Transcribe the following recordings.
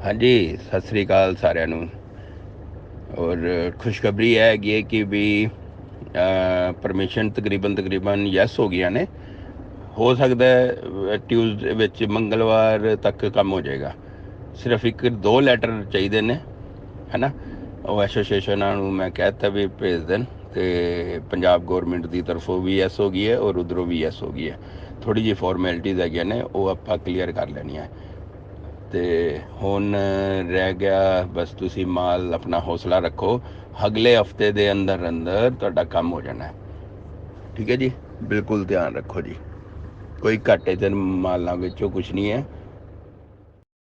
हाँ जी, सत श्री अकाल साਰਿਆਂ ਨੂੰ। और खुशखबरी है कि भी परमिशन तकरीबन यस हो गया ने। हो सकता है ट्यूसडे विच मंगलवार तक काम हो जाएगा। सिर्फ एक दो लैटर चाहिए ने, है ना। वो एसोसीएशन मैं कहता भी भेज देन। तो पंजाब गौरमेंट की तरफों भी यस हो गई है और उधरों भी यस हो गई है। थोड़ी जी फॉर्मैलिटीज़ है ने, वो आप क्लीयर कर लैनी है। तो हुण रह गया बस तुसी माल अपना हौसला रखो। अगले हफ्ते के अंदर अंदर तुहाडा काम हो जाना है। ठीक है जी, बिल्कुल ध्यान रखो जी। कोई घाटे ते मालां विचों कुछ नहीं है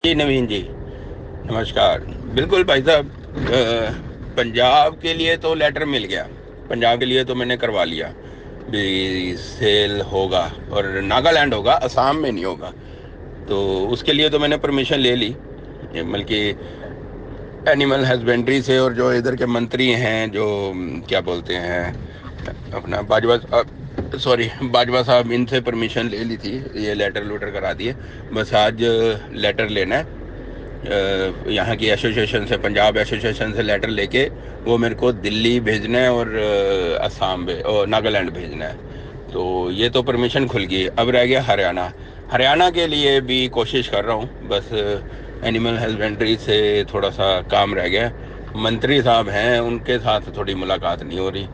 जी। नवीन जी नमस्कार। बिल्कुल भाई साहब, पंजाब के लिए तो लेटर मिल गया। पंजाब के लिए तो मैंने करवा लिया भी सेल होगा, और नागालैंड होगा, असम में नहीं होगा। तो उसके लिए तो मैंने परमिशन ले ली, बल्कि एनिमल हस्बेंड्री से। और जो इधर के मंत्री हैं, जो क्या बोलते हैं अपना बाजवा, सॉरी बाजवा साहब, इनसे परमिशन ले ली थी। ये लेटर लूटर करा दिए। बस आज लेटर लेना है यहाँ की एसोसिएशन से, पंजाब एसोसिएशन से लेटर लेके वो मेरे को दिल्ली भेजना है और असम और नागालैंड भेजना है। तो ये तो परमिशन खुल गई। अब रह गया हरियाणा। हरियाणा के लिए भी कोशिश कर रहा हूँ। बस एनिमल हस्बेंड्री से थोड़ा सा काम रह गया। मंत्री साहब हैं, उनके साथ थोड़ी मुलाकात नहीं हो रही।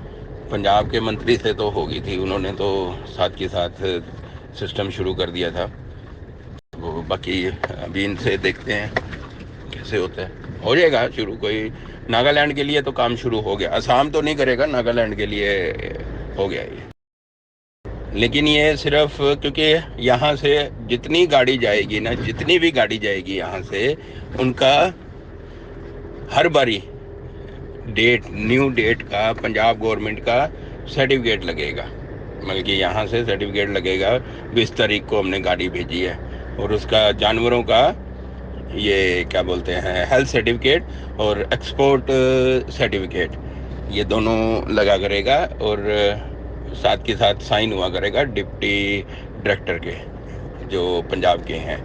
पंजाब के मंत्री से तो हो गई थी, उन्होंने तो साथ के साथ सिस्टम शुरू कर दिया था। वो बाकी अभी इनसे देखते हैं कैसे होता है। हो जाएगा शुरू। कोई नागालैंड के लिए तो काम शुरू हो गया, असम तो नहीं करेगा, नागालैंड के लिए हो गया ये। लेकिन ये सिर्फ क्योंकि यहाँ से जितनी गाड़ी जाएगी ना, जितनी भी गाड़ी जाएगी यहाँ से, उनका हर बारी न्यू डेट का पंजाब गवर्नमेंट का सर्टिफिकेट लगेगा। मतलब कि यहाँ से सर्टिफिकेट लगेगा 20 तारीख को हमने गाड़ी भेजी है, और उसका जानवरों का ये क्या बोलते हैं हेल्थ सर्टिफिकेट और एक्सपोर्ट सर्टिफिकेट, ये दोनों लगा करेगा। और साथ के साथ साइन हुआ करेगा डिप्टी डायरेक्टर के, जो पंजाब के हैं।